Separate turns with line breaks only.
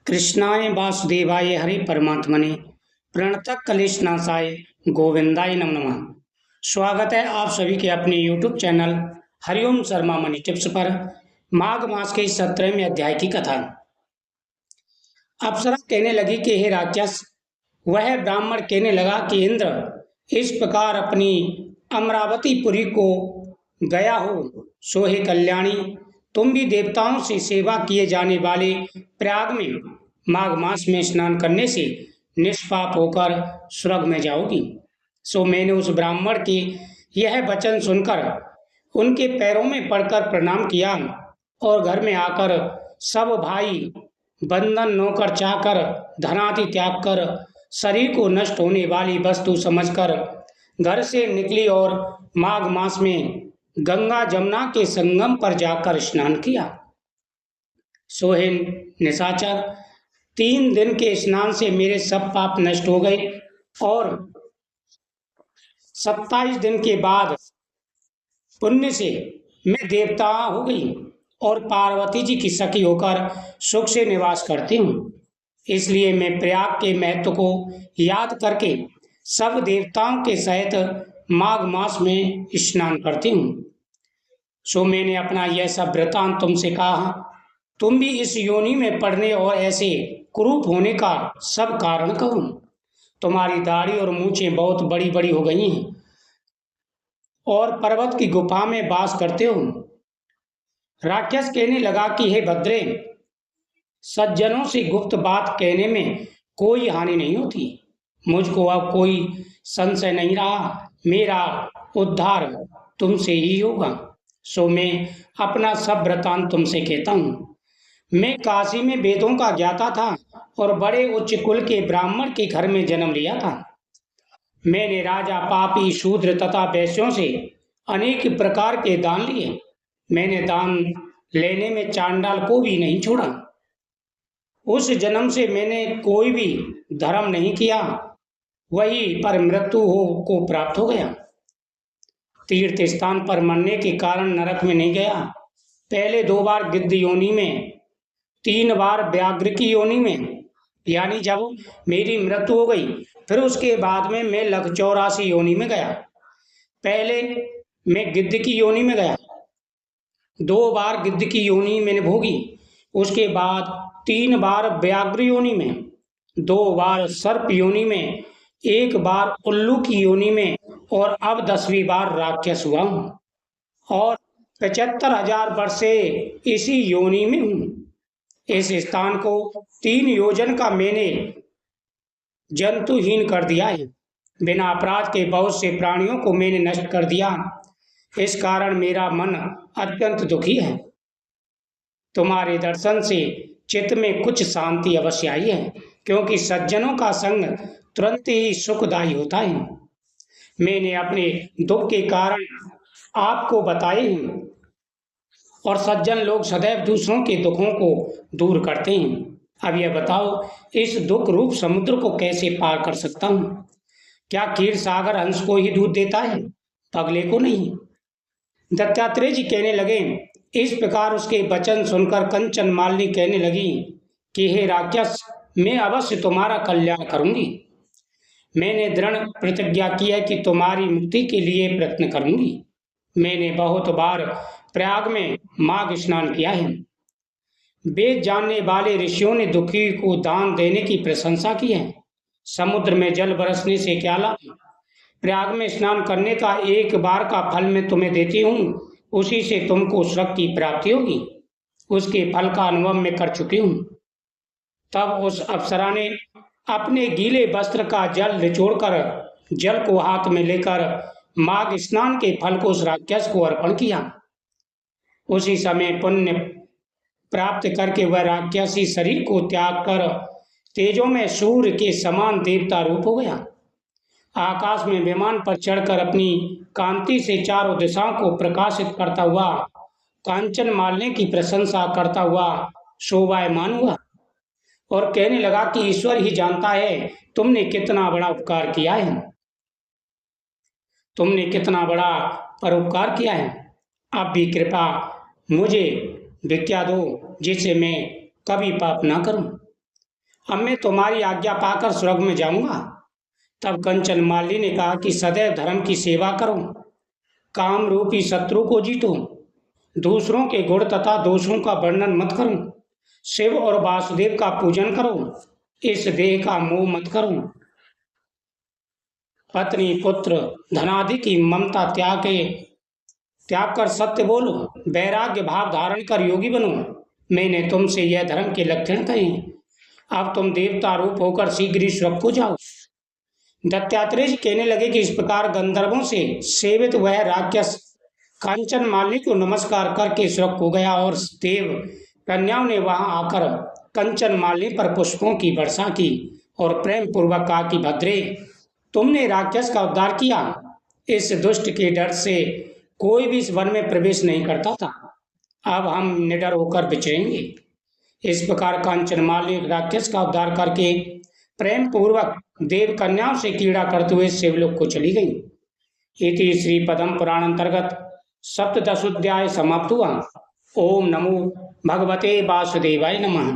कृष्णाय वासुदेवाय हरे परमात्मने प्रणतः कलेशनाशाय गोविंदाय नमो नमः। स्वागत है आप सभी के अपने YouTube channel Hariom Sharma money tips पर। माघ मास के 17वें अध्याय की कथा। अप्सरा कहने लगी कि हे राक्षस, वह ब्राह्मण कहने लगा कि इंद्र इस प्रकार अपनी अमरावतीपुरी को गया हो सो हे कल्याणी, तुम भी देवताओं से सेवा किए जाने वाले प्रयाग में माघ मास में स्नान करने से निष्पाप होकर स्वर्ग में जाओगी। सो मैंने उस ब्राह्मण के यह वचन सुनकर उनके पैरों में पड़कर प्रणाम किया और घर में आकर सब भाई बंधन नौकर चाकर धनादि त्याग कर शरीर को नष्ट होने वाली वस्तु समझकर घर से निकली और माघ मास में गंगा जमुना के संगम पर जाकर स्नान किया। सोहेन निशाचर, 3 दिन के स्नान से मेरे सब पाप नष्ट हो गए और 27 दिन के बाद पुण्य से मैं देवता हो गई और पार्वती जी की सखी होकर सुख से निवास करती हूँ। इसलिए मैं प्रयाग के महत्व को याद करके सब देवताओं के सहित माघ मास में स्नान करती हूँ। सो मैंने अपना यह सब वृतांत तुमसे कहा। तुम भी इस योनि में पड़ने और ऐसे कुरूप होने का सब कारण कहो। तुम्हारी दाढ़ी और मूछें बहुत बड़ी बड़ी हो गई हैं और पर्वत की गुफा में वास करते हो। राक्षस कहने लगा कि हे भद्रे, सज्जनों से गुप्त बात कहने में कोई हानि नहीं होती। मुझको अब कोई संशय नहीं रहा, मेरा उद्धार तुमसे ही होगा। सो मैं अपना सब वृतांत तुमसे कहता हूँ। मैं काशी में वेदों का ज्ञाता था और बड़े उच्च कुल के ब्राह्मण के घर में जन्म लिया था। मैंने राजा, पापी, शूद्र तथा वैश्यों से अनेक प्रकार के दान लिए। मैंने दान लेने में चांडाल को भी नहीं छोड़ा। उस जन्म से मैंने कोई भी धर्म नहीं किया, वही पर मृत्यु को प्राप्त हो गया। तीर्थ स्थान पर मरने के कारण नरक में नहीं गया। पहले 2 बार गिद्ध योनि में, 3 बार व्याघ्र की योनि में, यानी जब मेरी मृत्यु हो गई फिर उसके बाद में मैं लख 84 योनि में गया। पहले मैं गिद्ध की योनि में गया, 2 बार गिद्ध की योनि मैंने भोगी। उसके बाद 3 बार व्याघ्र योनि में, 2 बार सर्प योनि में, 1 बार उल्लू की योनि में और अब 10वीं बार राक्षस हुआ हूँ और 75,000 वर्ष से इसी योनि में हूँ। इस स्थान को 3 योजन का मैंने जंतुहीन कर दिया है। बिना अपराध के बहुत से प्राणियों को मैंने नष्ट कर दिया। इस कारण मेरा मन अत्यंत दुखी है। तुम्हारे दर्शन से चित्त में कुछ शांति अवश्य आई है, क्योंकि सज्जनों का संग तुरंत ही सुखदायी होता है। मैंने अपने दुख के कारण आपको बताए हैं और सज्जन लोग सदैव दूसरों के दुखों को दूर करते हैं। अब यह बताओ, इस दुख रूप समुद्र को कैसे पार कर सकता हूँ? क्या क्षीर सागर हंस को ही दूध देता है, पगले को नहीं? दत्तात्रेय जी कहने लगे। इस प्रकार उसके वचन सुनकर कंचन मालिनी कहने लगी कि हे राक्षस, मैं अवश्य तुम्हारा कल्याण करूंगी। मैंने दृढ़ प्रतिज्ञा की है कि तुम्हारी मुक्ति के लिए प्रयत्न करूंगी। मैंने बहुत बार प्रयाग में माघ स्नान किया है। वेद जानने वाले ऋषियों ने दुखी को दान देने की प्रशंसा की है। समुद्र में जल बरसने से क्या लाभ? प्रयाग में स्नान करने का 1 बार का फल मैं तुम्हें देती हूँ, उसी से तुमको स्वर्ग की प्राप्ति होगी। उसके फल का अनुभव मैं कर चुकी हूँ। तब उस अप्सरा ने अपने गीले वस्त्र का जल निचोड़कर जल को हाथ में लेकर माघ स्नान के फल को उस राक्षस को अर्पण किया। उसी समय पुण्य प्राप्त करके वह राक्षसी शरीर को त्याग कर तेजों में सूर्य के समान देवता रूप हो गया। आकाश में विमान पर चढ़कर अपनी कांति से चारों दिशाओं को प्रकाशित करता हुआ कांचन मालिनी की प्रशंसा करता हुआ शोभायमान हुआ और कहने लगा कि ईश्वर ही जानता है तुमने कितना बड़ा उपकार किया है। तुमने कितना बड़ा परोपकार किया है। अब भी कृपा मुझे भिक्षा दो, जिससे मैं कभी पाप ना करूं। अब मैं तुम्हारी आज्ञा पाकर स्वर्ग में जाऊंगा। तब कंचन माली ने कहा कि सदैव धर्म की सेवा करो, काम रूपी शत्रु को जीतो, दूसरों के गुण तथा दोषों का वर्णन मत करो, शिव और वासुदेव का पूजन करो, इस देह का मोह मत करो, पत्नी पुत्र धनादि की ममता त्याग कर सत्य बोलो, वैराग्य भाव धारण कर योगी बनो। मैंने तुमसे यह धर्म के लक्षण कहे हैं। अब तुम देवता रूप होकर शीघ्र ही स्वर्ग को जाओ। दत्तात्रेय जी कहने लगे कि इस प्रकार गंधर्वों से सेवित वह राक्षस कांचन माली को नमस्कार करके स्वर्ग को गया और देव कन्याओं ने वहां आकर कंचन माली पर पुष्पों की वर्षा की और प्रेम पूर्वक कहा कि भद्रे, तुमने राक्षस का उद्धार किया। इस दुष्ट के डर से कोई भी इस वन में प्रवेश नहीं करता था। अब हम निडर होकर विचरेंगे। इस प्रकार कांचन माली राक्षस का उद्धार करके प्रेम पूर्वक देव कन्याओं से क्रीड़ा करते हुए शिवलोक को चली गई। इति श्री पद्म पुराण अंतर्गत सप्तदशोध्याय समाप्त हुआ। ओम नमो भगवते वासुदेवाय नमः।